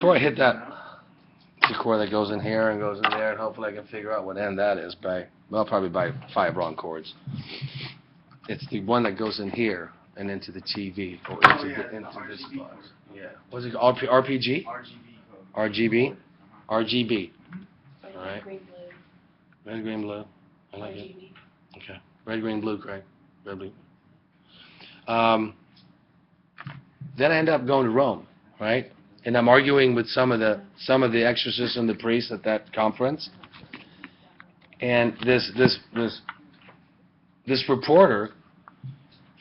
Before I hit that cord that goes in here and goes in there, and hopefully I can figure out what end that is probably by 5 wrong cords. It's the one that goes in here and into the TV or into this box. Yeah. What's it called? RPG? RGB. RGB. All right. Red, green, blue. I like it. Okay. Red, green, blue, Craig. Red, blue. Then I end up going to Rome, right? And I'm arguing with some of the exorcists and the priests at that conference. And this reporter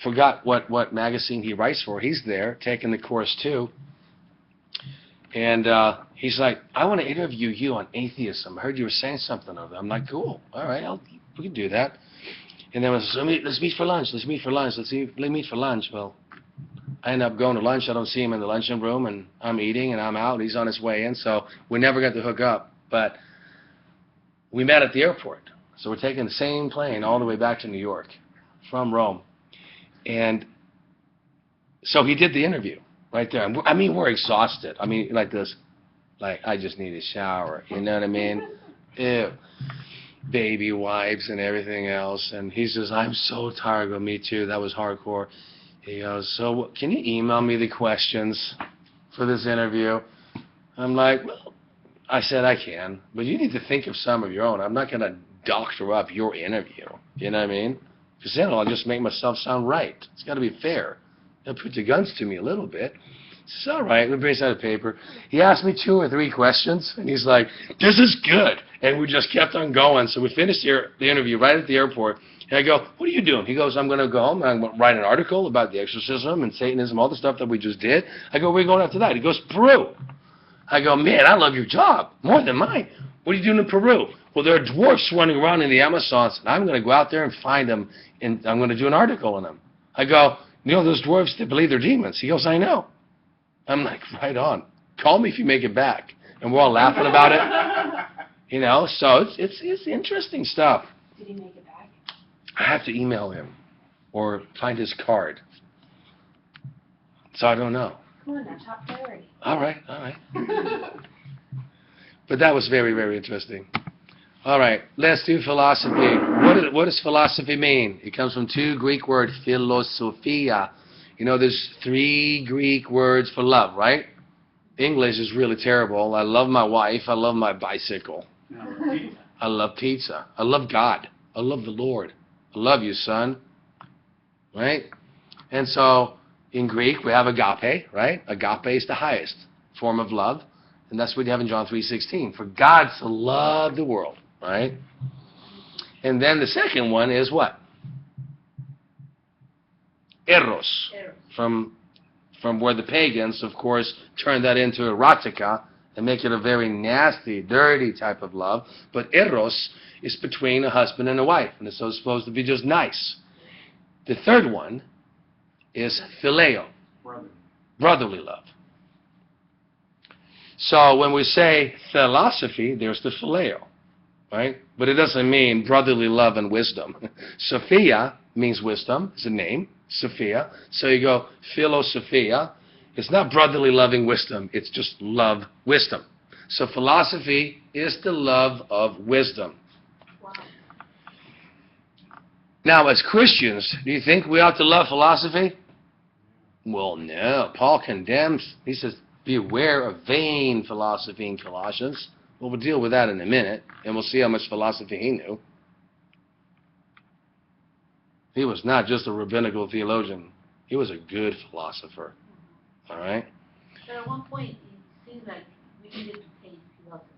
forgot what magazine he writes for. He's there taking the course too. And he's like, I want to interview you on atheism. I heard you were saying something of it. I'm like, cool. All right, we can do that. And then let's meet for lunch. Let's meet for lunch. Let's meet for lunch. Well, I end up going to lunch. I don't see him in the luncheon room, and I'm eating, and I'm out. He's on his way in, so we never got to hook up. But we met at the airport. So we're taking the same plane all the way back to New York from Rome. And so he did the interview right there. I mean, we're exhausted. I mean, like this, like, I just need a shower. You know what I mean? Ew. Baby wipes and everything else. And he says, I'm so tired. Well, me too. That was hardcore. He goes, so can you email me the questions for this interview? I'm like, well, I said I can, but you need to think of some of your own. I'm not going to doctor up your interview. You know what I mean? Because then I'll just make myself sound right. It's got to be fair. They'll put the guns to me a little bit. He says, all right, we bring out a paper. He asked me 2 or 3 questions, and he's like, this is good. And we just kept on going. So we finished the interview right at the airport. And I go, what are you doing? He goes, I'm going to go home and I'm going to write an article about the exorcism and Satanism, all the stuff that we just did. I go, where are you going after that? He goes, Peru. I go, man, I love your job more than mine. What are you doing in Peru? Well, there are dwarfs running around in the Amazons, and I'm going to go out there and find them, and I'm going to do an article on them. I go, you know those dwarfs that believe they're demons? He goes, I know. I'm like, right on. Call me if you make it back. And we're all laughing about it. You know, so it's interesting stuff. Did he make it back? I have to email him or find his card. So I don't know. Come on now, top priority. All right. But that was very, very interesting. All right, let's do philosophy. What does philosophy mean? It comes from 2 Greek words, philosophia. You know, there's 3 Greek words for love, right? English is really terrible. I love my wife. I love my bicycle. I love pizza. I love God. I love the Lord. I love you, son. Right? And so in Greek we have agape, right? Agape is the highest form of love. And that's what you have in John 3:16. For God so loved the world, right? And then the second one is what? Eros. From where the pagans, of course, turned that into erotica and make it a very nasty, dirty type of love. But eros is between a husband and a wife, and it's supposed to be just nice. The third one is phileo, brotherly love. So when we say philosophy, there's the phileo, right? But it doesn't mean brotherly love and wisdom. Sophia means wisdom, it's a name, Sophia. So you go philosophia. It's not brotherly loving wisdom, it's just love wisdom. So philosophy is the love of wisdom. Wow. Now, as Christians, do you think we ought to love philosophy? Well, no. Paul condemns, he says, beware of vain philosophy in Colossians. Well, we'll deal with that in a minute, and we'll see how much philosophy he knew. He was not just a rabbinical theologian. He was a good philosopher. All right? But at one point, it seemed like we needed to hate philosophy.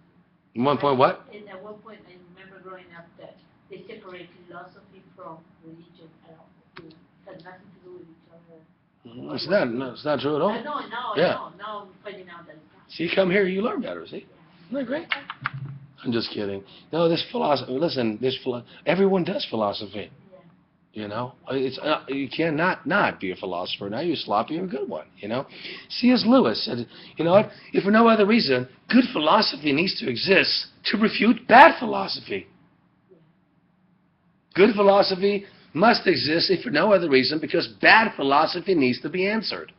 At one point, what? At one point, I remember growing up that they separated philosophy from religion at all. It had nothing to do with each other. It's not true at all. I know. Yeah. Now I'm finding out that it's not. See, come here, you learn better, see? Isn't that great? I'm just kidding. No, this philosophy, listen, everyone does philosophy. You know, you cannot not be a philosopher. Now you're sloppy, you're a good one, you know. C.S. Lewis said, you know what, if for no other reason, good philosophy needs to exist to refute bad philosophy. Good philosophy must exist if for no other reason because bad philosophy needs to be answered.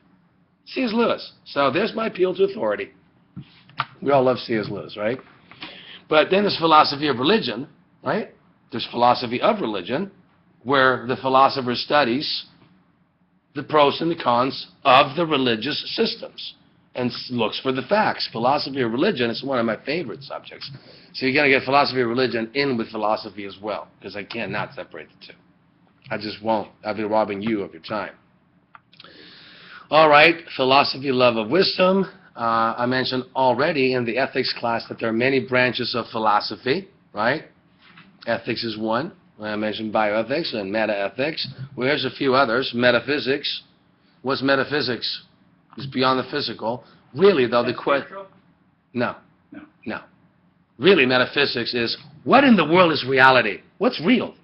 C.S. Lewis. So there's my appeal to authority. We all love C.S. Lewis, right? But then there's philosophy of religion, right? There's philosophy of religion, where the philosopher studies the pros and the cons of the religious systems and looks for the facts. Philosophy of religion is one of my favorite subjects. So you're going to get philosophy of religion in with philosophy as well, because I cannot separate the two. I just won't. I'll be robbing you of your time. All right, philosophy, love of wisdom. I mentioned already in the ethics class that there are many branches of philosophy, right? Ethics is one. I mentioned bioethics and metaethics. Well, here's a few others. Metaphysics. What's metaphysics? It's beyond the physical. Really, though, the question... No. Really, metaphysics is, what in the world is reality? What's real?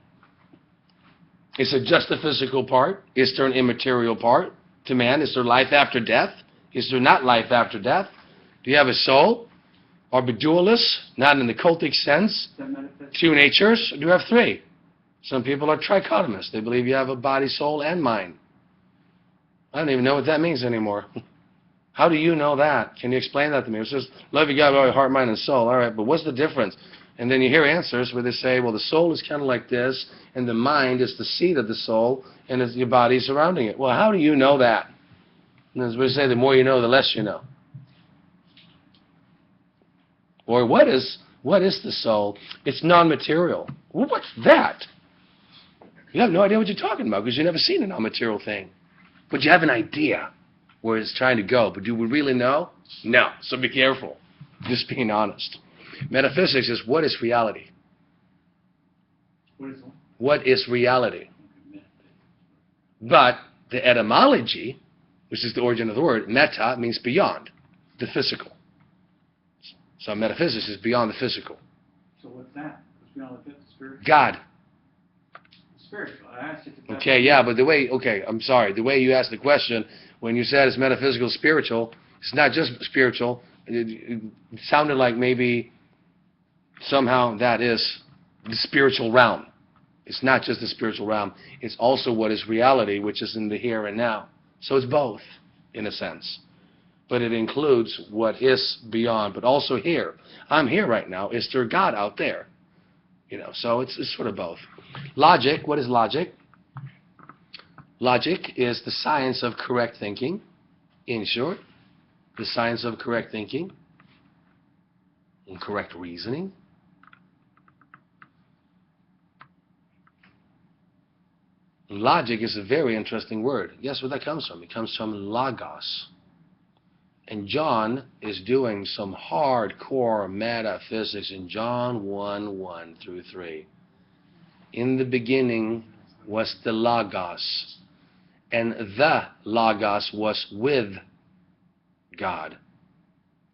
Is it just the physical part? Is there an immaterial part to man? Is there life after death? Is there not life after death? Do you have a soul? Are we dualists? Not in the cultic sense. Two natures? Or do you have three? Some people are trichotomists. They believe you have a body, soul, and mind. I don't even know what that means anymore. How do you know that? Can you explain that to me? It says, love you God with all your heart, mind, and soul. All right, but what's the difference? And then you hear answers where they say, well, the soul is kind of like this, and the mind is the seat of the soul, and it's your body surrounding it. Well, how do you know that? And as we say, the more you know, the less you know. Or what is the soul? It's non-material. Well, what's that? You have no idea what you're talking about because you've never seen a non-material thing. But you have an idea where it's trying to go. But do we really know? No. So be careful. Just being honest. Metaphysics is, what is reality? What is reality? But the etymology, which is the origin of the word, meta, means beyond the physical. So metaphysics is beyond the physical. So what's that? What's beyond the spiritual? God. Spiritual. I asked you to. Okay, yeah, but the way you asked the question, when you said it's metaphysical, spiritual, it's not just spiritual. It sounded like maybe somehow that is the spiritual realm. It's not just the spiritual realm. It's also what is reality, which is in the here and now. So it's both, in a sense. But it includes what is beyond, but also here. I'm here right now. Is there God out there? So it's sort of both. Logic, what is logic? Logic is the science of correct thinking, in short. The science of correct thinking and correct reasoning. Logic is a very interesting word. Guess where that comes from? It comes from logos. And John is doing some hardcore metaphysics in John 1:1 through 3. In the beginning was the Logos, and the Logos was with God,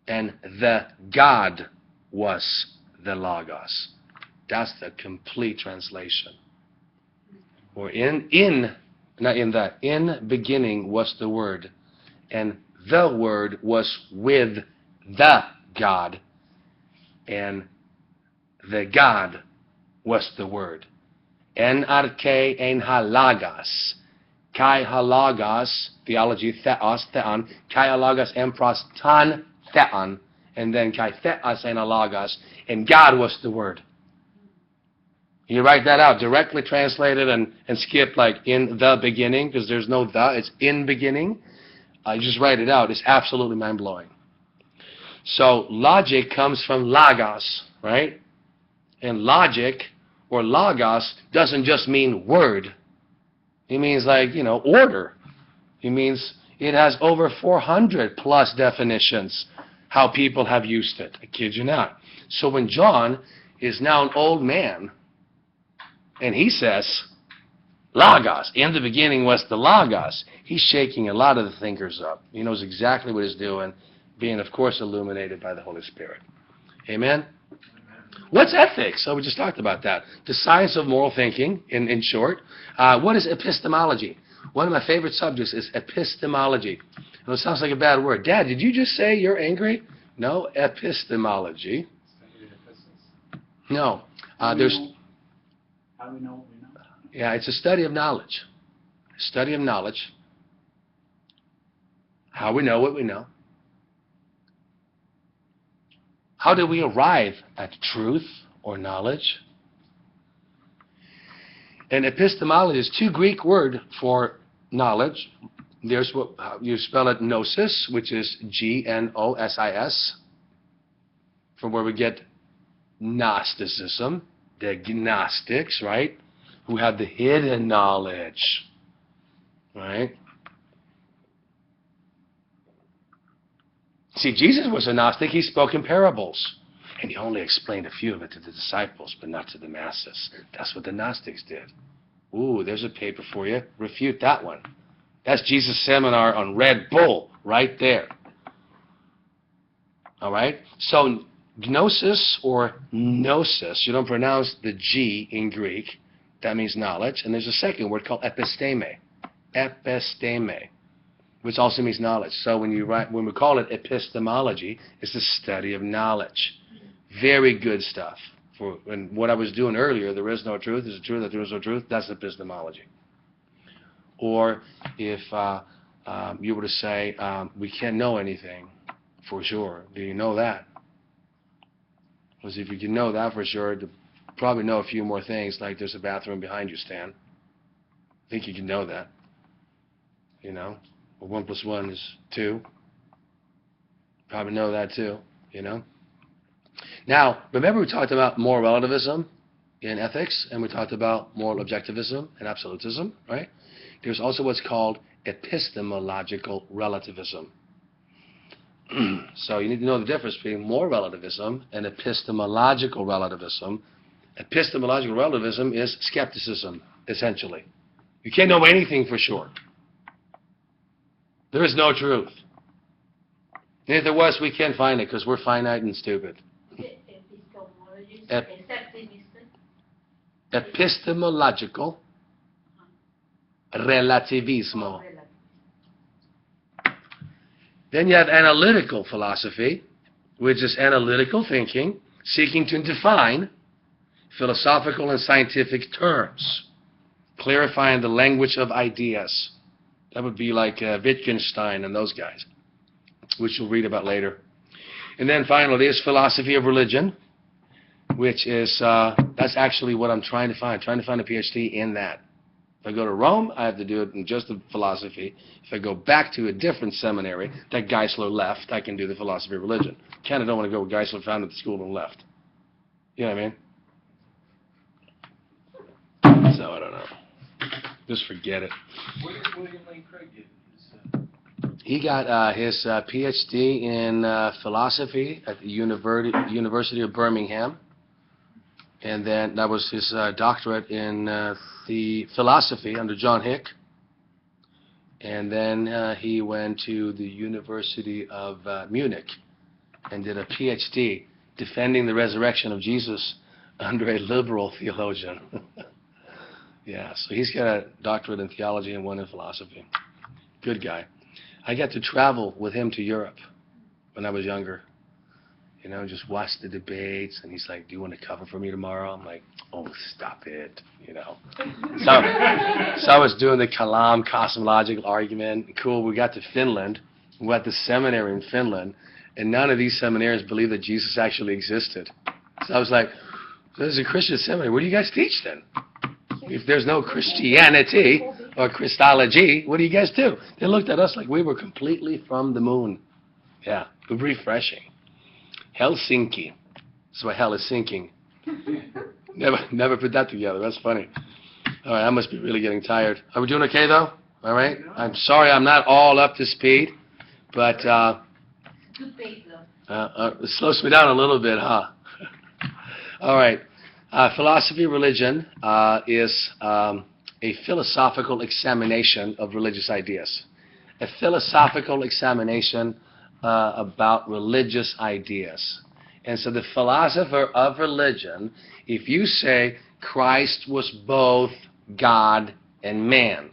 and the God was the Logos. That's the complete translation. Or in beginning was the Word, and the Word was with the God, and the God was the Word. En arche en halagos. Kai halagos, theology theos, theon. Kai halagos en prostan theon. And then kai theos en halagos. And God was the Word. You write that out, directly translated and skip like in the beginning, because there's no the, it's in beginning. You just write it out. It's absolutely mind-blowing. So logic comes from logos, right? And logic or logos doesn't just mean word. It means order. It means it has over 400 plus definitions how people have used it. I kid you not. So when John is now an old man and he says, Logos, in the beginning was the Logos, he's shaking a lot of the thinkers up. He knows exactly what he's doing, being, of course, illuminated by the Holy Spirit. Amen? What's ethics? So we just talked about that. The science of moral thinking, in short. What is epistemology? One of my favorite subjects is epistemology. It sounds like a bad word. Dad, did you just say you're angry? No, epistemology. No. There's. How do we know what we know? Yeah, it's a study of knowledge. Study of knowledge. How we know what we know. How do we arrive at truth or knowledge? And epistemology is two Greek words for knowledge. There's what you spell it, gnosis, which is Gnosis, from where we get Gnosticism, the Gnostics, right? Who had the hidden knowledge, right? See, Jesus was a Gnostic. He spoke in parables. And he only explained a few of it to the disciples, but not to the masses. That's what the Gnostics did. Ooh, there's a paper for you. Refute that one. That's Jesus' seminar on Red Bull, right there. All right? So, gnosis or gnosis, you don't pronounce the G in Greek. That means knowledge. And there's a second word called episteme. Episteme, which also means knowledge. So when we call it epistemology, it's the study of knowledge. Very good stuff. And what I was doing earlier, there is no truth, there's a truth, that there is no truth, that's epistemology. Or if you were to say, we can't know anything for sure, do you know that? Because if you can know that for sure, you probably know a few more things, like there's a bathroom behind you, Stan. I think you can know that. You know? Well, 1 + 1 is 2. Probably know that too, you know? Now, remember we talked about moral relativism in ethics, and we talked about moral objectivism and absolutism, right? There's also what's called epistemological relativism. So you need to know the difference between moral relativism and epistemological relativism. Epistemological relativism is skepticism, essentially. You can't know anything for sure. There is no truth. And if there was, we can't find it because we're finite and stupid. Epistemological relativismo. Then you have analytical philosophy, which is analytical thinking, seeking to define philosophical and scientific terms, clarifying the language of ideas. That would be like Wittgenstein and those guys, which we'll read about later. And then finally, there's philosophy of religion, which is, that's actually what I'm trying to find a PhD in that. If I go to Rome, I have to do it in just the philosophy. If I go back to a different seminary that Geisler left, I can do the philosophy of religion. Kind of don't want to go where Geisler founded the school and left. You know what I mean? So I don't know. Just forget it. Where did William Lane Craig get his? He got his PhD in philosophy at the University of Birmingham. And then that was his doctorate in the philosophy under John Hick. And then he went to the University of Munich and did a PhD defending the resurrection of Jesus under a liberal theologian. Yeah, so he's got a doctorate in theology and one in philosophy. Good guy. I got to travel with him to Europe when I was younger. You know, just watch the debates, and he's like, do you want to cover for me tomorrow? I'm like, oh, stop it, you know. So I was doing the Kalam cosmological argument. Cool, we got to Finland. We went to seminary in Finland, and none of these seminarians believed that Jesus actually existed. So I was like, there's a Christian seminary. What do you guys teach then? If there's no Christianity or Christology, what do you guys do? They looked at us like we were completely from the moon. Yeah, refreshing. Helsinki. That's why hell is sinking. Never put that together. That's funny. All right, I must be really getting tired. Are we doing okay, though? All right? I'm sorry I'm not all up to speed, but Good pace, though. it slows me down a little bit, huh? All right. Philosophy of religion is a philosophical examination of religious ideas. A philosophical examination about religious ideas. And so the philosopher of religion, if you say Christ was both God and man,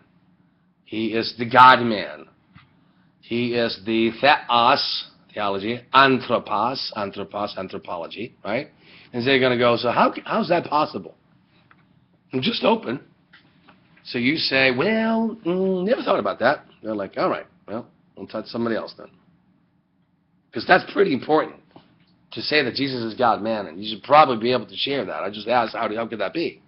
he is the God-man. He is the theos, theology, anthropos, anthropology, right? And so they're going to go, so how's that possible? I'm just open. So you say, well, never thought about that. They're like, all right, well, we'll touch somebody else then. Because that's pretty important. to say that Jesus is God, man, and you should probably be able to share that. I just asked, how could that be?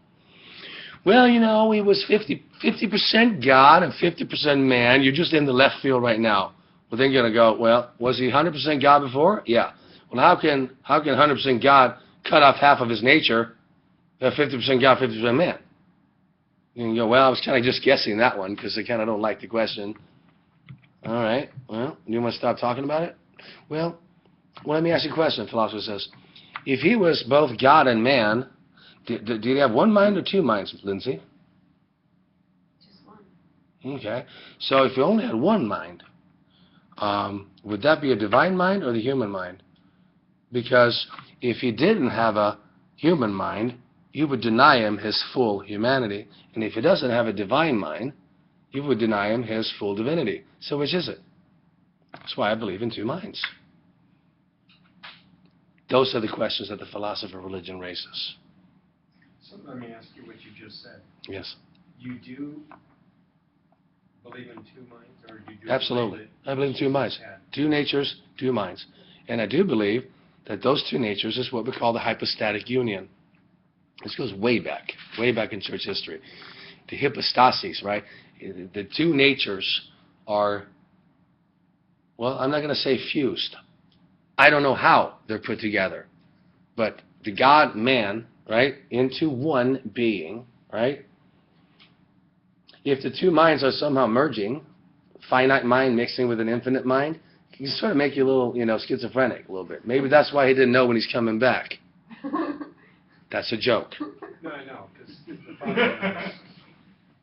Well, he was 50% God and 50% man. You're just in the left field right now. Well, then you're going to go, well, was he 100% God before? Yeah. Well, how can 100% God cut off half of his nature, 50% God, 50% man? You can go, well, I was kind of just guessing that one because I kind of don't like the question. All right. Well, you want to stop talking about it? Well, let me ask you a question, philosopher says. If he was both God and man, did he have one mind or two minds, Lindsay? Just one. Okay. So if he only had one mind, would that be a divine mind or the human mind? Because if he didn't have a human mind, you would deny him his full humanity. And if he doesn't have a divine mind, you would deny him his full divinity. So which is it? That's why I believe in two minds. Those are the questions that the philosophy of religion raises. So let me ask you what you just said. Yes. You do believe in two minds, or you do Absolutely. believe I believe in two minds. Two natures, two minds. And I do believe that those two natures is what we call the hypostatic union. This goes way back in church history. The hypostases, right? The two natures are, well, I'm not going to say fused. I don't know how they're put together. But the God-man, right, into one being, right? If the two minds are somehow merging, finite mind mixing with an infinite mind, it can sort of make you a little, schizophrenic a little bit. Maybe that's why he didn't know when he's coming back. That's a joke. No, I know, because the problem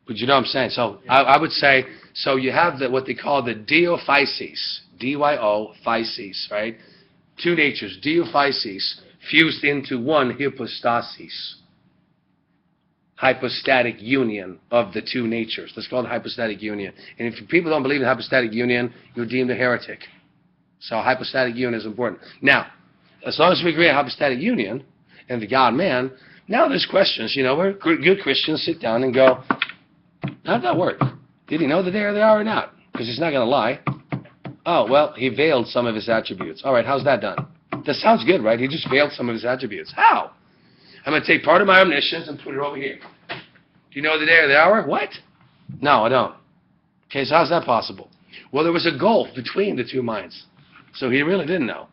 But you know what I'm saying? So I would say, so you have what they call the diophyses, D-Y-O, physes, right? Two natures, diophyses, fused into one hypostasis. Hypostatic union of the two natures. That's called hypostatic union. And if people don't believe in hypostatic union, you're deemed a heretic. So hypostatic union is important. Now, as long as we agree on hypostatic union and the God-man, now there's questions. Where good Christians sit down and go, how'd that work? Did he know the day or the hour or not? Because he's not going to lie. Oh, well, he veiled some of his attributes. All right, how's that done? That sounds good, right? He just veiled some of his attributes. How? I'm going to take part of my omniscience and put it over here. Do you know the day or the hour? What? No, I don't. Okay, so how's that possible? Well, there was a gulf between the two minds. So he really didn't know.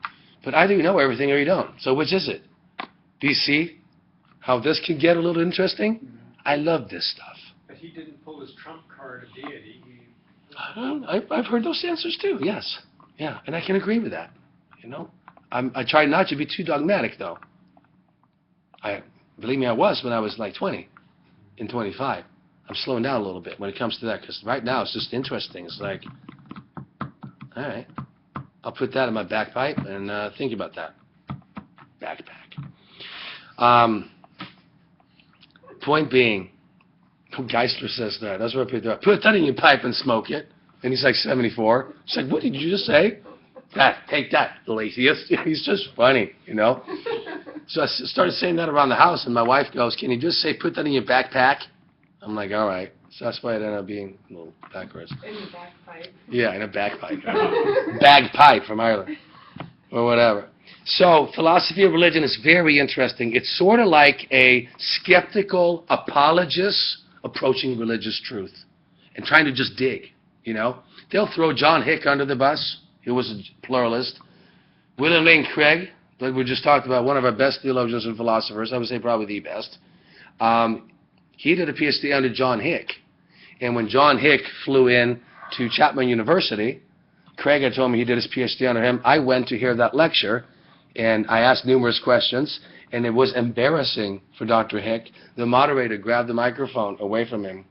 But either you know everything or you don't. So which is it? Do you see how this can get a little interesting? I love this stuff. But he didn't pull his trump card of deity. I've heard those answers too, yes. Yeah, and I can agree with that. I try not to be too dogmatic, though. Believe me, I was when I was like 20 and 25. I'm slowing down a little bit when it comes to that, because right now it's just interesting. It's like, all right, I'll put that in my back pipe and think about that. Backpack. Point being, Geisler says that. That's what I put there. Put that in your pipe and smoke it. And he's like 74. He's like, what did you just say? Take that, little atheist. He's just funny, So I started saying that around the house, and my wife goes, can you just say, put that in your backpack? I'm like, all right. So that's why it ended up being a little backwards. In the back pipe. Yeah, in a bagpipe. Bagpipe from Ireland. Or whatever. So philosophy of religion is very interesting. It's sort of like a skeptical apologist approaching religious truth and trying to just dig, They'll throw John Hick under the bus. He was a pluralist. William Lane Craig, like we just talked about, one of our best theologians and philosophers, I would say probably the best. He did a PhD under John Hick. And when John Hick flew in to Chapman University, Craig had told me he did his PhD under him. I went to hear that lecture, and I asked numerous questions, and it was embarrassing for Dr. Hick. The moderator grabbed the microphone away from him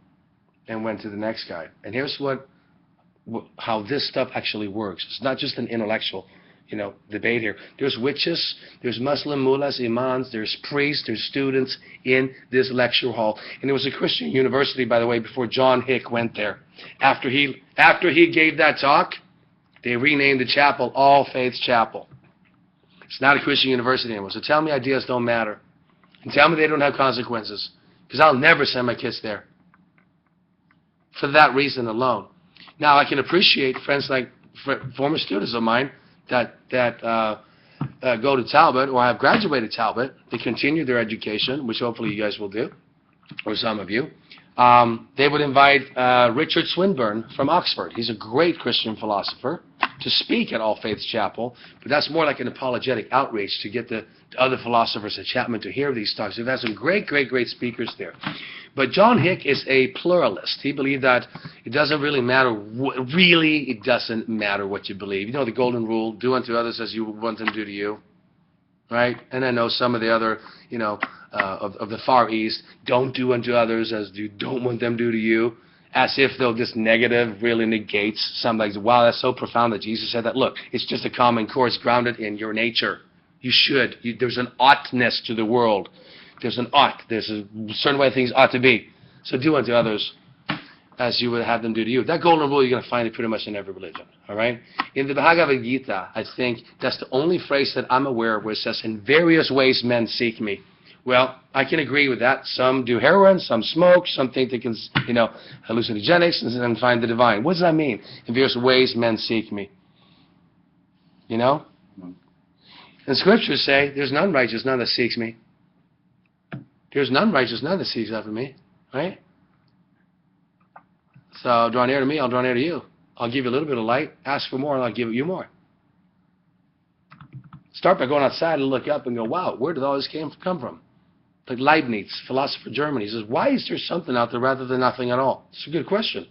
and went to the next guy. And here's how this stuff actually works. It's not just an intellectual, debate here. There's witches, there's Muslim mullahs, imams, there's priests, there's students in this lecture hall. And it was a Christian university, by the way, before John Hick went there. After he gave that talk, they renamed the chapel All Faiths Chapel. It's not a Christian university anymore. So tell me ideas don't matter. And tell me they don't have consequences. Because I'll never send my kids there. For that reason alone. Now, I can appreciate friends like former students of mine that go to Talbot or have graduated Talbot, they continue their education, which hopefully you guys will do, or some of you. They would invite Richard Swinburne from Oxford. He's a great Christian philosopher to speak at All Faiths Chapel, but that's more like an apologetic outreach to get the other philosophers at Chapman to hear these talks. We've had some great speakers there. But John Hick is a pluralist. He believed that it doesn't really matter, it doesn't matter what you believe. You know the golden rule, do unto others as you want them to do to you, right? And I know some of the other, of the Far East, don't do unto others as you don't want them to do to you, as if though this negative really negates something like, wow, that's so profound that Jesus said that. Look, it's just a common course grounded in your nature. You should. There's an oughtness to the world. There's an ought. There's a certain way things ought to be. So do unto others as you would have them do to you. That golden rule, you're going to find it pretty much in every religion. All right? In the Bhagavad Gita, I think that's the only phrase that I'm aware of where it says, in various ways men seek me. Well, I can agree with that. Some do heroin, some smoke, some think they can, hallucinogenics and then find the divine. What does that mean? In various ways men seek me. You know? And scriptures say, there's none righteous, none that seeks me. There's none righteous, none that seeks after me. Right? So draw near to me, I'll draw near to you. I'll give you a little bit of light. Ask for more, and I'll give you more. Start by going outside and look up and go, wow, where did all this come from? Like Leibniz, philosopher German, he says, why is there something out there rather than nothing at all? It's a good question.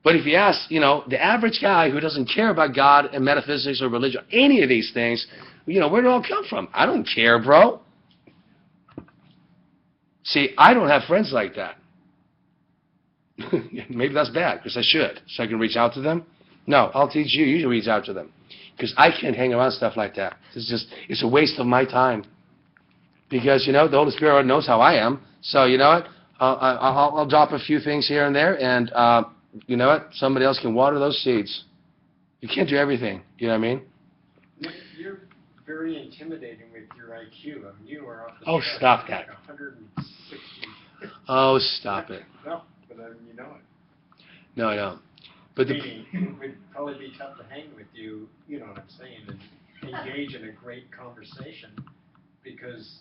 But if you ask, the average guy who doesn't care about God and metaphysics or religion, any of these things, where did it all come from? I don't care, bro. See, I don't have friends like that. Maybe that's bad, because I should, so I can reach out to them. No, I'll teach you. You should reach out to them. Because I can't hang around stuff like that. It's a waste of my time. Because, the Holy Spirit knows how I am. So, you know what? I'll drop a few things here and there, and you know what? Somebody else can water those seeds. You can't do everything. You know what I mean? You're very intimidating with your IQ. I mean, you are off the Oh, chart. stop that. Like 160. Oh, stop it. No, but you know it. No, I don't. But Meaning, it would probably be tough to hang with you, you know what I'm saying, and engage in a great conversation because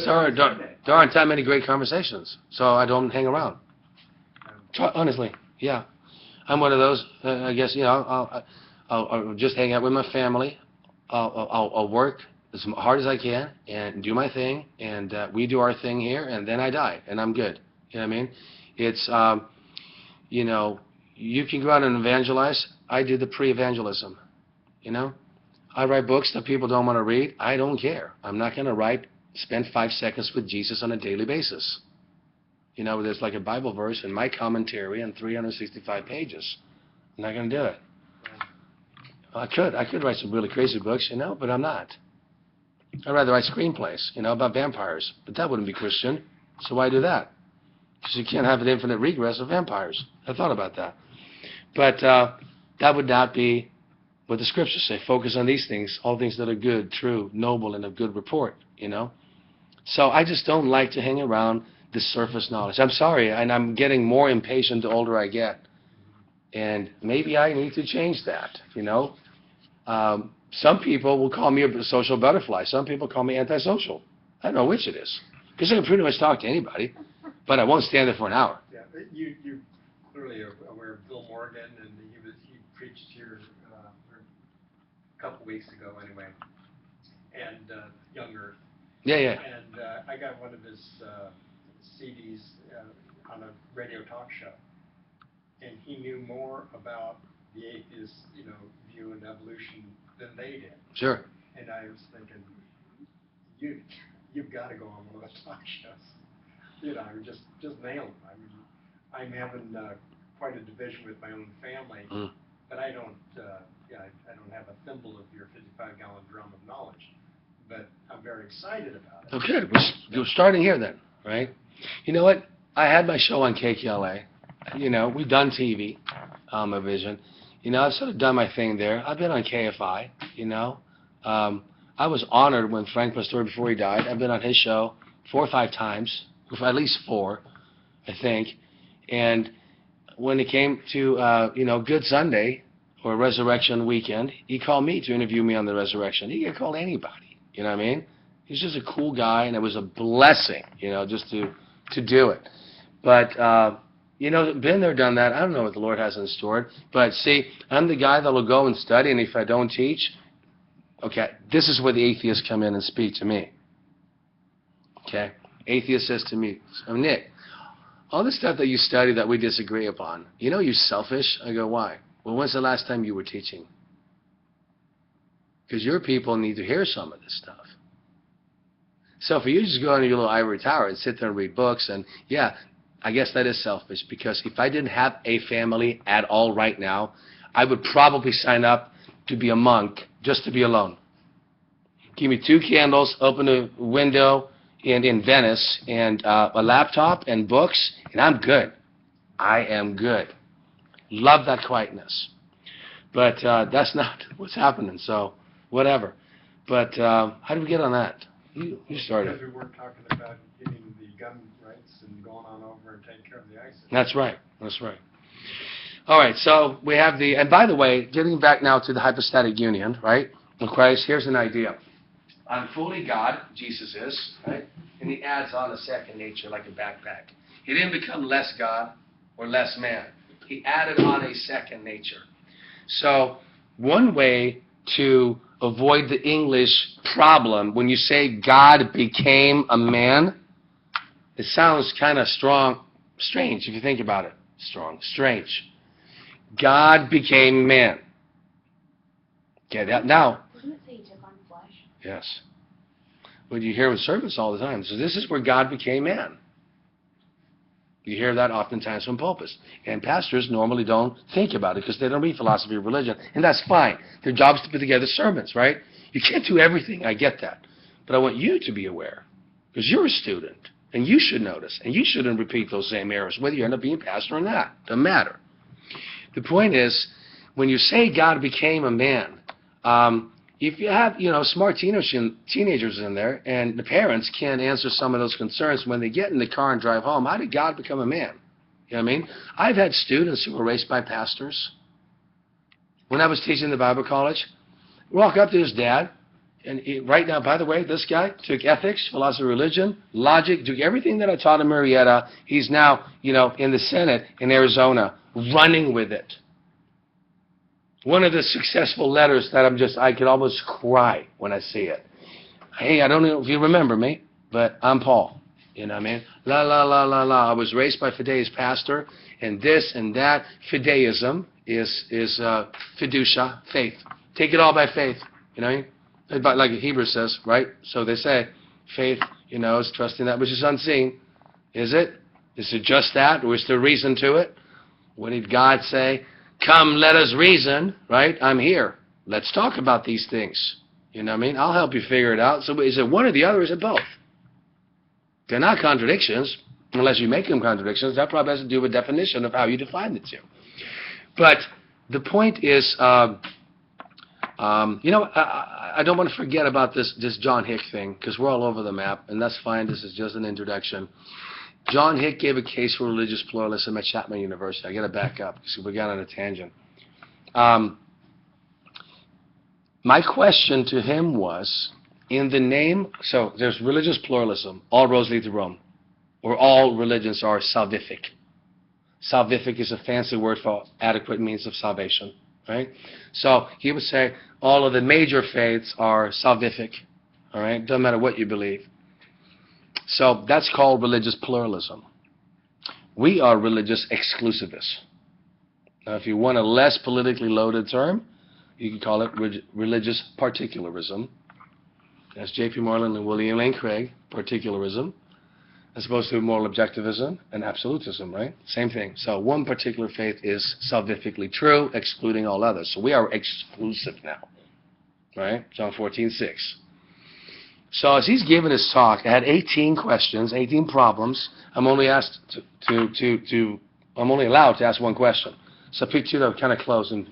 there aren't that many great conversations, so I don't hang around. Honestly, yeah. I'm one of those, I guess, I'll just hang out with my family. I'll work as hard as I can and do my thing, and we do our thing here, and then I die, and I'm good. You know what I mean? It's, you can go out and evangelize. I do the pre-evangelism, I write books that people don't want to read. I don't care. I'm not going to spend 5 seconds with Jesus on a daily basis. There's like a Bible verse in my commentary on 365 pages. I'm not going to do it. I could write some really crazy books, but I'm not. I'd rather write screenplays, about vampires. But that wouldn't be Christian. So why do that? Because you can't have an infinite regress of vampires. I thought about that. But that would not be what the scriptures say. Focus on these things, all things that are good, true, noble, and of good report, So I just don't like to hang around the surface knowledge. I'm sorry, and I'm getting more impatient the older I get. And maybe I need to change that, Some people will call me a social butterfly. Some people call me antisocial. I don't know which it is. Because I can pretty much talk to anybody, but I won't stand there for an hour. Yeah, you clearly are aware of Bill Morgan, and he preached here a couple weeks ago anyway, and Young Earth. Yeah. And I got one of his CDs on a radio talk show, and he knew more about the atheist, view in evolution than they did. Sure. And I was thinking, you've got to go on one of those talk shows. Just nail them. I mean, I'm having quite a division with my own family, but I don't have a thimble of your 55-gallon drum of knowledge. But I'm very excited about it. Oh, good. We're starting here then, right? You know what? I had my show on KKLA. We've done TV, a vision. I've sort of done my thing there. I've been on KFI, I was honored when Frank Pastore, before he died, I've been on his show 4 or 5 times, at least 4, I think. And when it came to, Good Sunday or resurrection weekend, he called me to interview me on the resurrection. He could call anybody. You know what I mean? He's just a cool guy, and it was a blessing, just to do it. But, been there, done that. I don't know what the Lord has in store. But see, I'm the guy that will go and study, and if I don't teach, okay, this is where the atheists come in and speak to me. Okay? Atheist says to me, "Oh, Nick, all the stuff that you study that we disagree upon, you're selfish." I go, "Why?" "Well, when's the last time you were teaching?" Because your people need to hear some of this stuff. So for you to just go into your little ivory tower and sit there and read books, and yeah, I guess that is selfish, because if I didn't have a family at all right now, I would probably sign up to be a monk just to be alone. Give me 2 candles, open a window in Venice, and a laptop and books, and I'm good. I am good. Love that quietness. But that's not what's happening, so whatever. But how did we get on that? You started. Because we were talking about getting the gun rights and going on over and taking care of the ISIS. That's right. That's right. All right, so we have and by the way, getting back now to the hypostatic union, right? In Christ, here's an idea. I'm fully God, Jesus is, right? And he adds on a second nature like a backpack. He didn't become less God or less man. He added on a second nature. So one way to avoid the English problem, when you say God became a man, it sounds kind of strange if you think about it. Strange. God became man. Okay, that now. Doesn't it say he took on flesh? Yes. But you hear with servants all the time. So this is where God became man. You hear that oftentimes from pulpits. And pastors normally don't think about it because they don't read philosophy of religion. And that's fine. Their job is to put together sermons, right? You can't do everything. I get that. But I want you to be aware, because you're a student, and you should notice, and you shouldn't repeat those same errors, whether you end up being a pastor or not. Doesn't matter. The point is, when you say God became a man, if you have, smart teenagers in there, and the parents can't answer some of those concerns when they get in the car and drive home, how did God become a man? You know what I mean? I've had students who were raised by pastors. When I was teaching the Bible college, walk up to his dad, and right now, by the way, this guy took ethics, philosophy of religion, logic, took everything that I taught in Marietta. He's now, in the Senate in Arizona, running with it. One of the successful letters that I could almost cry when I see it. Hey, I don't know if you remember me, but I'm Paul. You know what I mean? La, la, la, la, la. I was raised by Fidea's pastor, and this and that. Fideism is fiducia, faith. Take it all by faith. You know what I mean? Like Hebrews says, right? So they say, faith, is trusting that which is unseen. Is it? Is it just that, or is there reason to it? What did God say? Come, let us reason, right? I'm here. Let's talk about these things. You know what I mean? I'll help you figure it out. So is it one or the other, or is it both? They're not contradictions, unless you make them contradictions. That probably has to do with definition of how you define the two. But the point is, I don't want to forget about this John Hick thing, because we're all over the map, and that's fine. This is just an introduction. John Hick gave a case for religious pluralism at Chapman University. I got to back up because we got on a tangent. My question to him was, in the name, so there's religious pluralism, all roads lead to Rome, or all religions are salvific. Salvific is a fancy word for adequate means of salvation, right? So he would say all of the major faiths are salvific, all right? Doesn't matter what you believe. So that's called religious pluralism. We are religious exclusivists. Now, if you want a less politically loaded term, you can call it religious particularism. That's J.P. Moreland and William Lane Craig, particularism, as opposed to moral objectivism and absolutism, right? Same thing. So one particular faith is salvifically true, excluding all others. So we are exclusive now, right? John 14:6. So as he's giving his talk, I had 18 questions, 18 problems. I'm only asked I'm only allowed to ask one question. So I picked two that were kind of close and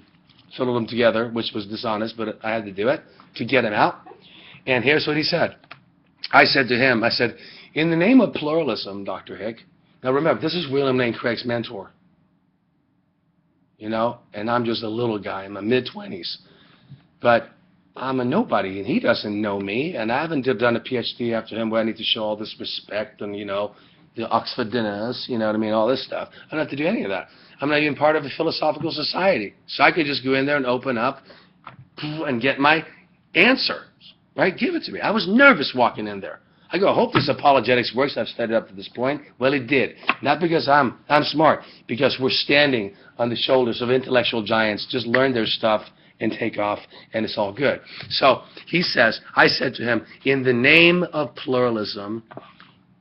filled them together, which was dishonest, but I had to do it to get him out. And here's what he said. I said to him, in the name of pluralism, Dr. Hick, now remember, this is William Lane Craig's mentor. you know, and I'm just a little guy in my mid-20s. But I'm a nobody, and he doesn't know me, and I haven't done a PhD after him where I need to show all this respect and, you know, the Oxford dinners, you know what I mean, all this stuff. I don't have to do any of that. I'm not even part of a philosophical society. So I could just go in there and open up and get my answer, right? Give it to me. I was nervous walking in there. I go, I hope this apologetics works. I've studied up to this point. Well, it did. Not because I'm smart, because we're standing on the shoulders of intellectual giants. Just learn their stuff and take off, and it's all good. So he says, I said to him, in the name of pluralism,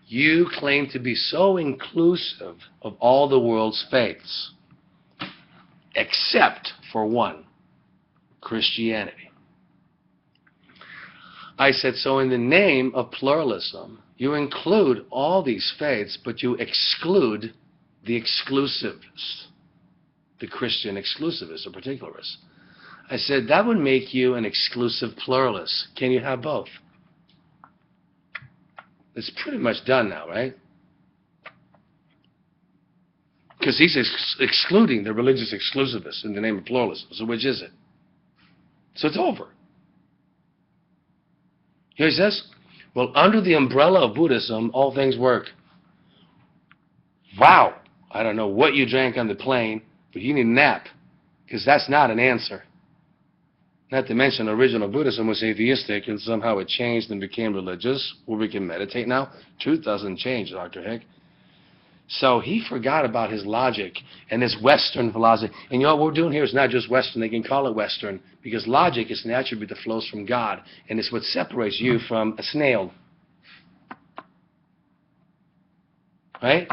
you claim to be so inclusive of all the world's faiths, except for one, Christianity. I said, so in the name of pluralism, you include all these faiths, but you exclude the exclusivists, the Christian exclusivists or particularists. I said, that would make you an exclusive pluralist. Can you have both? It's pretty much done now, right? Because he's excluding the religious exclusivists in the name of pluralism. So which is it? So it's over. Here he says, well, under the umbrella of Buddhism, all things work. Wow. I don't know what you drank on the plane, but you need a nap, because that's not an answer. Not to mention, original Buddhism was atheistic, and somehow it changed and became religious, where we can meditate now. Truth doesn't change, Dr. Hick. So he forgot about his logic and his Western philosophy. And you know what we're doing here is not just Western. They can call it Western, because logic is an attribute that flows from God, and it's what separates you from a snail. Right?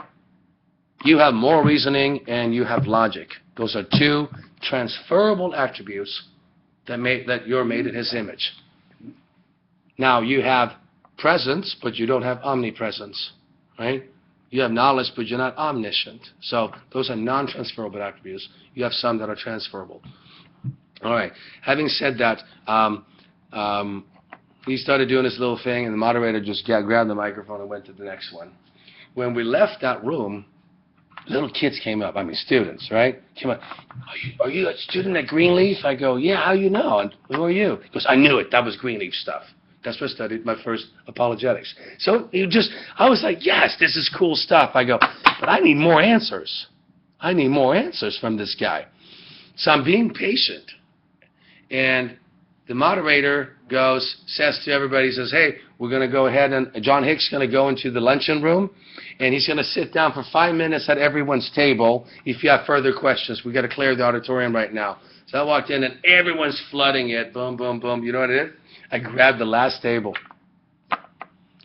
You have moral reasoning and you have logic. Those are two transferable attributes that you're made in His image. Now, you have presence, but you don't have omnipresence, right? You have knowledge, but you're not omniscient. So those are non-transferable attributes. You have some that are transferable. All right. Having said that, he started doing this little thing, and the moderator just grabbed the microphone and went to the next one. When we left that room, little kids came up, students, right? Came up, are you a student at Greenleaf? I go, yeah, how you know? And who are you? He goes, I knew it, that was Greenleaf stuff. That's where I studied my first apologetics. So I was like, yes, this is cool stuff. I go, but I need more answers. I need more answers from this guy. So I'm being patient. And the moderator says to everybody, he says, hey, we're going to go ahead, and John Hick's going to go into the luncheon room, and he's going to sit down for 5 minutes at everyone's table. If you have further questions, we've got to clear the auditorium right now. So I walked in, and everyone's flooding it. Boom, boom, boom. You know what it is? I grabbed the last table.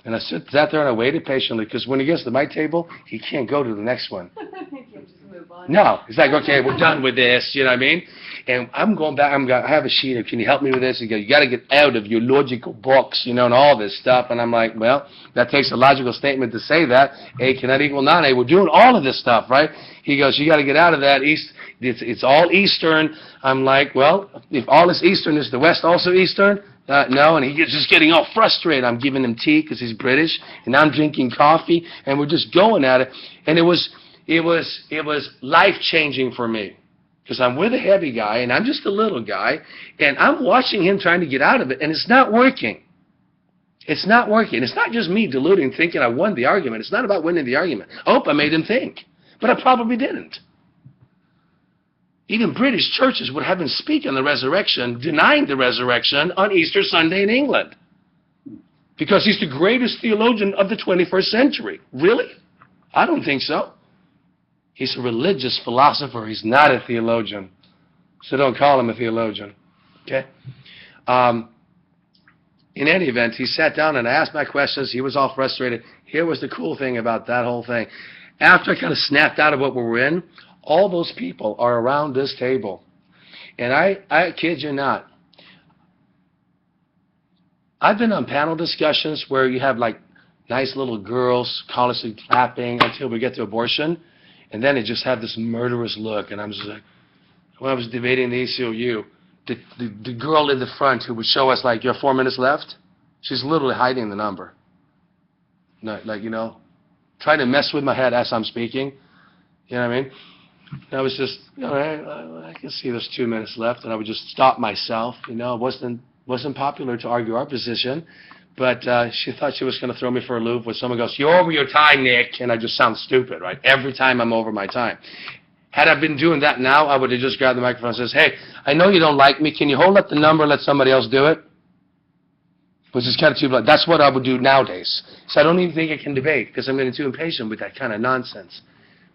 And I sat there and I waited patiently, because when he gets to my table, he can't go to the next one. You can just move on. No. He's like, okay, we're done with this. You know what I mean? And I'm going back. I have a sheet. Can you help me with this? He goes, you got to get out of your logical box, and all this stuff. And I'm like, well, that takes a logical statement to say that. A cannot equal non-A. We're doing all of this stuff, right? He goes, you got to get out of that. It's all Eastern. I'm like, well, if all is Eastern, is the West also Eastern? No, and he's just getting all frustrated. I'm giving him tea because he's British, and I'm drinking coffee, and we're just going at it. And it was life-changing for me, because I'm with a heavy guy, and I'm just a little guy, and I'm watching him trying to get out of it, and it's not working. It's not working. It's not just me deluding, thinking I won the argument. It's not about winning the argument. I hope I made him think, but I probably didn't. Even British churches would have him speak on the resurrection, denying the resurrection on Easter Sunday in England, because he's the greatest theologian of the 21st century. Really? I don't think so. He's a religious philosopher. He's not a theologian. So don't call him a theologian. Okay? In any event, he sat down and I asked my questions. He was all frustrated. Here was the cool thing about that whole thing. After I kind of snapped out of what we were in, all those people are around this table. And I kid you not, I've been on panel discussions where you have like nice little girls collectively clapping until we get to abortion, and then they just have this murderous look. And I'm just like, when I was debating the ACLU, the girl in the front who would show us like, you have 4 minutes left, she's literally hiding the number. Trying to mess with my head as I'm speaking. You know what I mean? And I was just, all right, I can see there's 2 minutes left, and I would just stop myself. It wasn't popular to argue our position, but she thought she was going to throw me for a loop when someone goes, "You're over your time, Nick," and I just sound stupid, right? Every time I'm over my time. Had I been doing that now, I would have just grabbed the microphone and says, "Hey, I know you don't like me. Can you hold up the number and let somebody else do it?" Which is kind of too blunt. That's what I would do nowadays. So I don't even think I can debate because I'm getting too impatient with that kind of nonsense.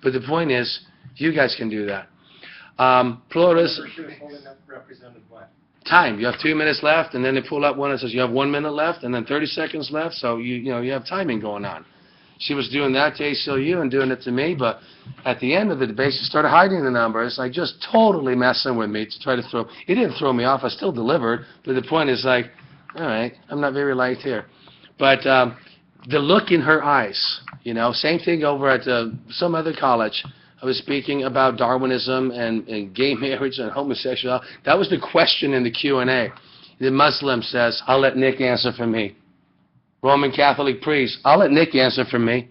But the point is, you guys can do that. Pluralist She was holding up represented what? time. You have 2 minutes left, and then they pull up one that says you have 1 minute left, and then 30 seconds left. So you have timing going on. She was doing that to ACLU and doing it to me, but at the end of the debate, she started hiding the numbers, like just totally messing with me to try to throw. It didn't throw me off. I still delivered, but the point is like, all right, I'm not very liked here. But the look in her eyes, same thing over at some other college. I was speaking about Darwinism and gay marriage and homosexuality. That was the question in the Q&A. The Muslim says, "I'll let Nick answer for me." Roman Catholic priest, "I'll let Nick answer for me,"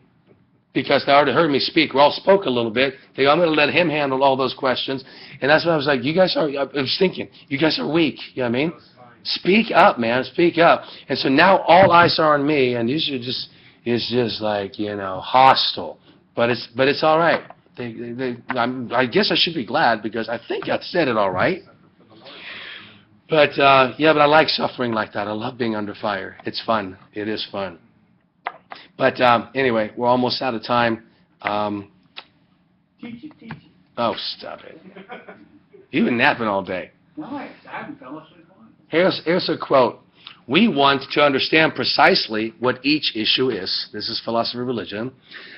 because they already heard me speak. We all spoke a little bit. I'm going to let him handle all those questions. And that's when I was like, I was thinking, you guys are weak. You know what I mean? Speak up, man. Speak up. And so now all eyes are on me, and it's just like, hostile. But it's all right. I guess I should be glad because I think I said it all right. But but I like suffering like that. I love being under fire. It's fun. It is fun. But anyway, we're almost out of time. Teach it. Oh, stop it. You've been napping all day. No, I haven't fell asleep once. Here's a quote. "We want to understand precisely what each issue is," this is philosophy of religion,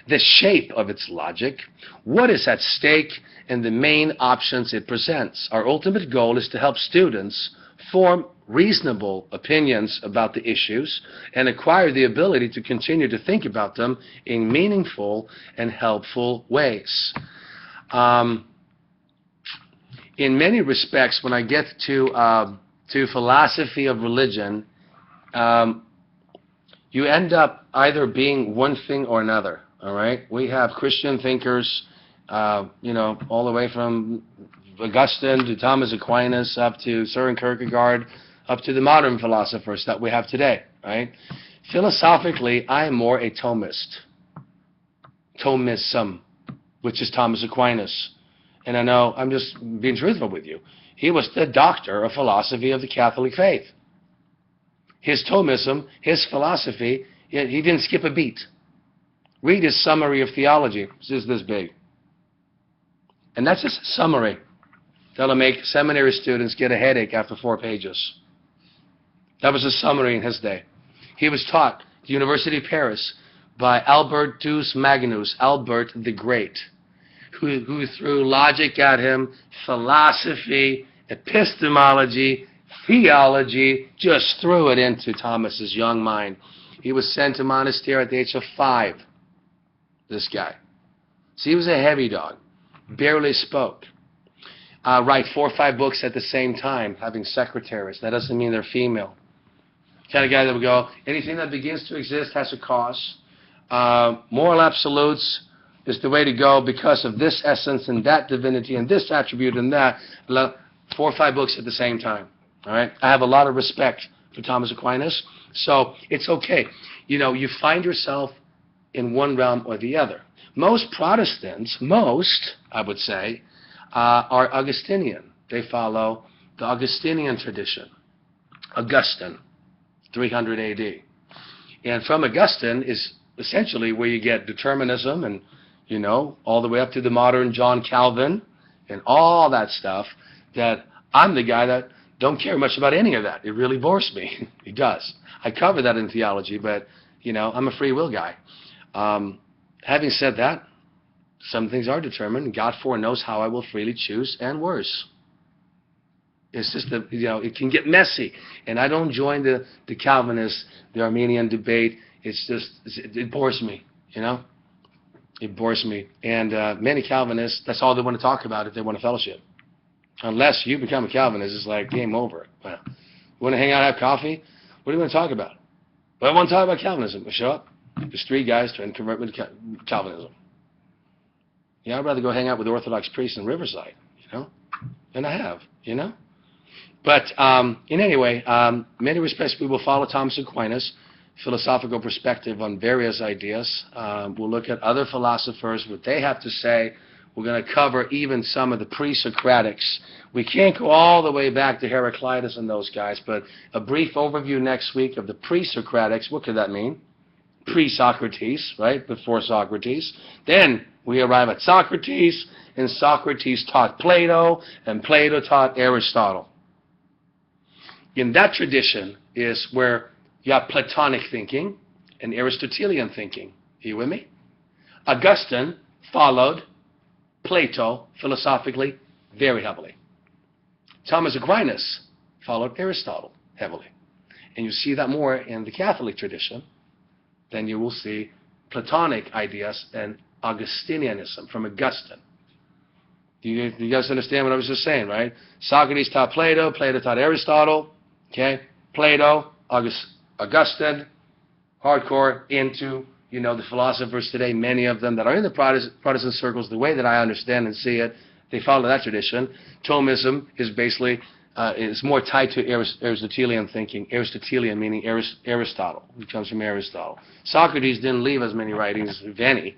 "the shape of its logic, what is at stake, and the main options it presents. Our ultimate goal is to help students form reasonable opinions about the issues and acquire the ability to continue to think about them in meaningful and helpful ways." In many respects, when I get to philosophy of religion, you end up either being one thing or another, all right? We have Christian thinkers, all the way from Augustine to Thomas Aquinas up to Søren Kierkegaard, up to the modern philosophers that we have today, right? Philosophically, I am more a Thomist. Thomism, which is Thomas Aquinas. And I know, I'm just being truthful with you. He was the doctor of philosophy of the Catholic faith. His Thomism, his philosophy, he didn't skip a beat. Read his summary of theology. It's just this big. And that's just a summary that'll make seminary students get a headache after 4 pages. That was a summary in his day. He was taught at the University of Paris by Albertus Magnus, Albert the Great, who threw logic at him, philosophy, epistemology, theology, just threw it into Thomas's young mind. He was sent to monastery at the age of 5, this guy. So he was a heavy dog, barely spoke. Write 4 or 5 books at the same time, having secretaries. That doesn't mean they're female. Kind of guy that would go, anything that begins to exist has a cause. Moral absolutes is the way to go because of this essence and that divinity and this attribute and that. 4 or 5 books at the same time. All right? I have a lot of respect for Thomas Aquinas, so it's okay. You find yourself in one realm or the other. Most Protestants, I would say, are Augustinian. They follow the Augustinian tradition. Augustine, 300 AD. And from Augustine is essentially where you get determinism and, all the way up to the modern John Calvin and all that stuff, that I'm the guy that don't care much about any of that. It really bores me. It does. I cover that in theology, but, I'm a free will guy. Having said that, some things are determined. God foreknows how I will freely choose and worse. It's just that, it can get messy. And I don't join the Calvinists, the Armenian debate. It's just, it bores me, It bores me. And many Calvinists, that's all they want to talk about if they want a fellowship. Unless you become a Calvinist, it's like game over. Well, you want to hang out and have coffee? What do you want to talk about? Well, I want to talk about Calvinism. Well, show up. There's 3 guys trying to convert me to Calvinism. Yeah, I'd rather go hang out with Orthodox priests in Riverside, and I have, But in any way, many respects, we will follow Thomas Aquinas' philosophical perspective on various ideas. We'll look at other philosophers, what they have to say. We're going to cover even some of the pre-Socratics. We can't go all the way back to Heraclitus and those guys, but a brief overview next week of the pre-Socratics. What could that mean? Pre-Socrates, right? Before Socrates. Then we arrive at Socrates, and Socrates taught Plato, and Plato taught Aristotle. In that tradition is where you have Platonic thinking and Aristotelian thinking. Are you with me? Augustine followed Plato philosophically very heavily. Thomas Aquinas followed Aristotle heavily. And you see that more in the Catholic tradition than you will see Platonic ideas and Augustinianism from Augustine. Do you guys understand what I was just saying, right? Socrates taught Plato, Plato taught Aristotle, okay? Plato, Augustine, hardcore into, the philosophers today, many of them that are in the Protestant circles, the way that I understand and see it, they follow that tradition. Thomism is basically, is more tied to Aristotelian thinking. Aristotelian meaning Aristotle. It comes from Aristotle. Socrates didn't leave as many writings, if any.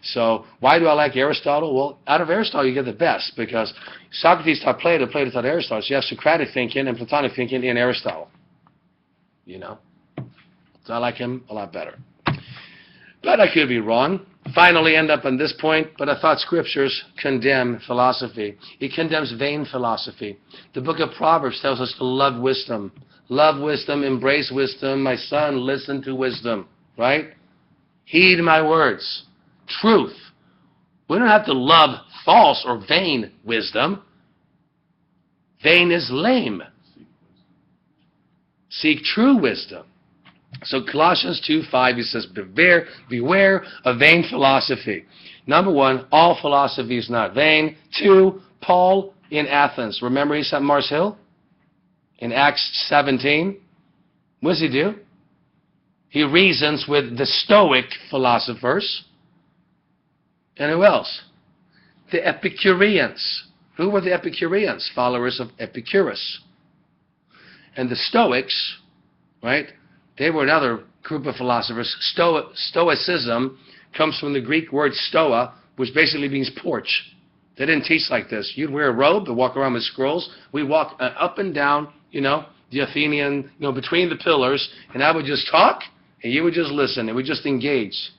So why do I like Aristotle? Well, out of Aristotle you get the best, because Socrates taught Plato, Plato taught Aristotle. So you have Socratic thinking and Platonic thinking in Aristotle. So I like him a lot better. But I could be wrong. Finally end up on this point, but I thought scriptures condemn philosophy. It condemns vain philosophy. The book of Proverbs tells us to love wisdom. Love wisdom, embrace wisdom. My son, listen to wisdom. Right? Heed my words. Truth. We don't have to love false or vain wisdom. Vain is lame. Seek true wisdom. So Colossians 2:5, he says, beware of vain philosophy. Number one, all philosophy is not vain. Two, Paul in Athens. Remember he's at Mars Hill? In Acts 17. What does he do? He reasons with the Stoic philosophers. And who else? The Epicureans. Who were the Epicureans? Followers of Epicurus. And the Stoics, right? They were another group of philosophers. Stoicism comes from the Greek word stoa, which basically means porch. They didn't teach like this. You'd wear a robe and walk around with scrolls. We walk up and down, the Athenian, between the pillars, and I would just talk, and you would just listen, and we just engage,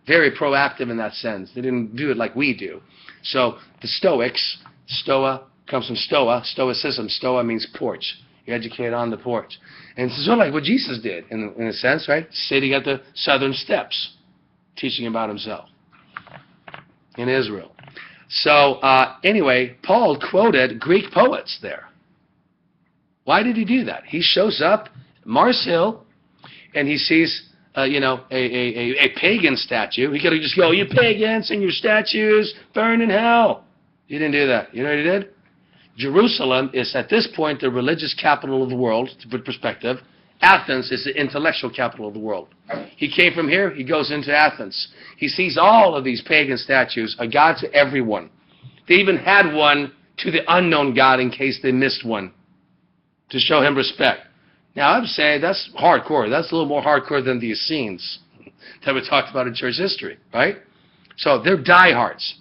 Very proactive in that sense. They didn't do it like we do. So the Stoics, stoa comes from stoa, stoicism. Stoa means porch. You educate on the porch. And it's sort of like what Jesus did, in a sense, right? Sitting at the southern steps, teaching about himself in Israel. So, anyway, Paul quoted Greek poets there. Why did he do that? He shows up at Mars Hill, and he sees, a pagan statue. He could have just go, you pagans and your statues, burn in hell. He didn't do that. You know what he did? Jerusalem is, at this point, the religious capital of the world, to put perspective. Athens is the intellectual capital of the world. He came from here, he goes into Athens. He sees all of these pagan statues, a god to everyone. They even had one to the unknown god in case they missed one, to show him respect. Now, I would say that's hardcore. That's a little more hardcore than the Essenes that we talked about in church history, right? So they're diehards.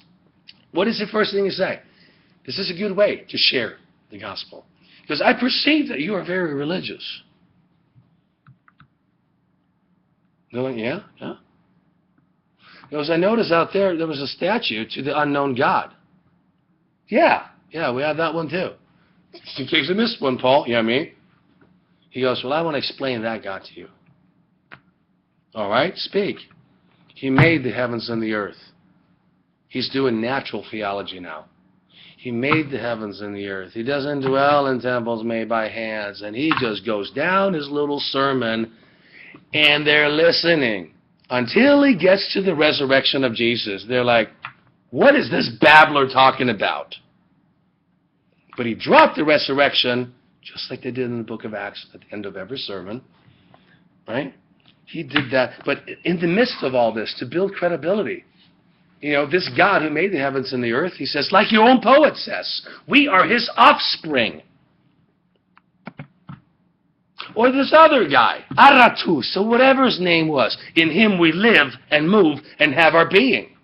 What is the first thing you say? Is this a good way to share the gospel? Because I perceive that you are very religious. Going, yeah. Because I noticed out there was a statue to the unknown God. Yeah, we have that one too. In case I missed one, Paul. Yeah, me. He goes, well, I want to explain that God to you. All right, speak. He made the heavens and the earth. He's doing natural theology now. He made the heavens and the earth. He doesn't dwell in temples made by hands. And he just goes down his little sermon, and they're listening until he gets to the resurrection of Jesus. They're like, what is this babbler talking about? But he dropped the resurrection, just like they did in the book of Acts at the end of every sermon. Right? He did that. But in the midst of all this, to build credibility, this God who made the heavens and the earth, he says, like your own poet says, we are his offspring. Or this other guy, Aratus, or whatever his name was, in him we live and move and have our being.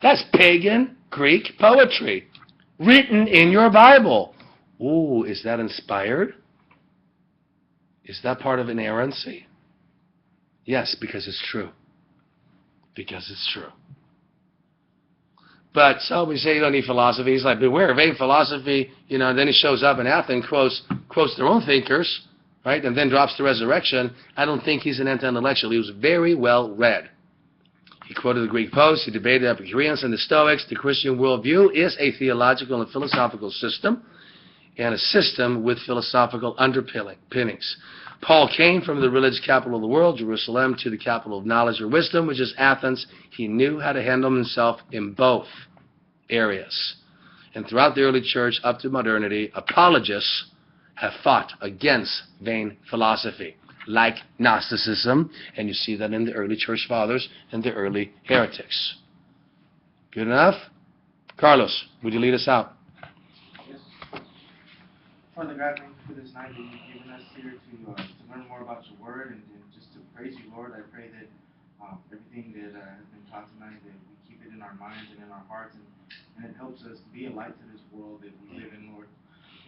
That's pagan Greek poetry, written in your Bible. Ooh, is that inspired? Is that part of inerrancy? Yes, because it's true. Because it's true. But so we say you don't need philosophy. He's like, beware of vain philosophy. Then he shows up in Athens, quotes their own thinkers, right? And then drops the resurrection. I don't think he's an anti-intellectual. He was very well read. He quoted the Greek poets. He debated Epicureans and the Stoics. The Christian worldview is a theological and philosophical system, and a system with philosophical underpinnings. Paul came from the religious capital of the world, Jerusalem, to the capital of knowledge or wisdom, which is Athens. He knew how to handle himself in both areas. And throughout the early church, up to modernity, apologists have fought against vain philosophy, like Gnosticism, and you see that in the early church fathers and the early heretics. Good enough? Carlos, would you lead us out? Yes. Father God, thank you for this night that you've given us here to learn more about your word and just to praise you, Lord. I pray that everything that has been taught tonight, that we keep it in our minds and in our hearts, and it helps us be a light to this world that we live in, Lord.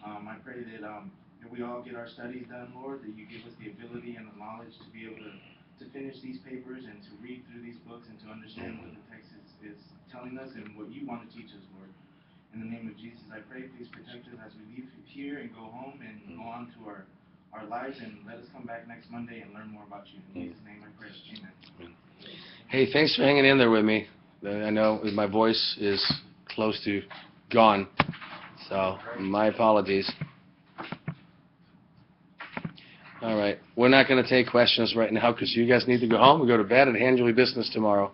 I pray that we all get our studies done, Lord, that you give us the ability and the knowledge to be able to finish these papers and to read through these books and to understand what the text is telling us and what you want to teach us, Lord. In the name of Jesus, I pray, please protect us as we leave here and go home and go on to our lives, and let us come back next Monday and learn more about you. In Jesus' name I pray. Amen. Hey, thanks for hanging in there with me. I know my voice is close to gone, so my apologies. All right, we're not going to take questions right now because you guys need to go home and go to bed and handle your business tomorrow.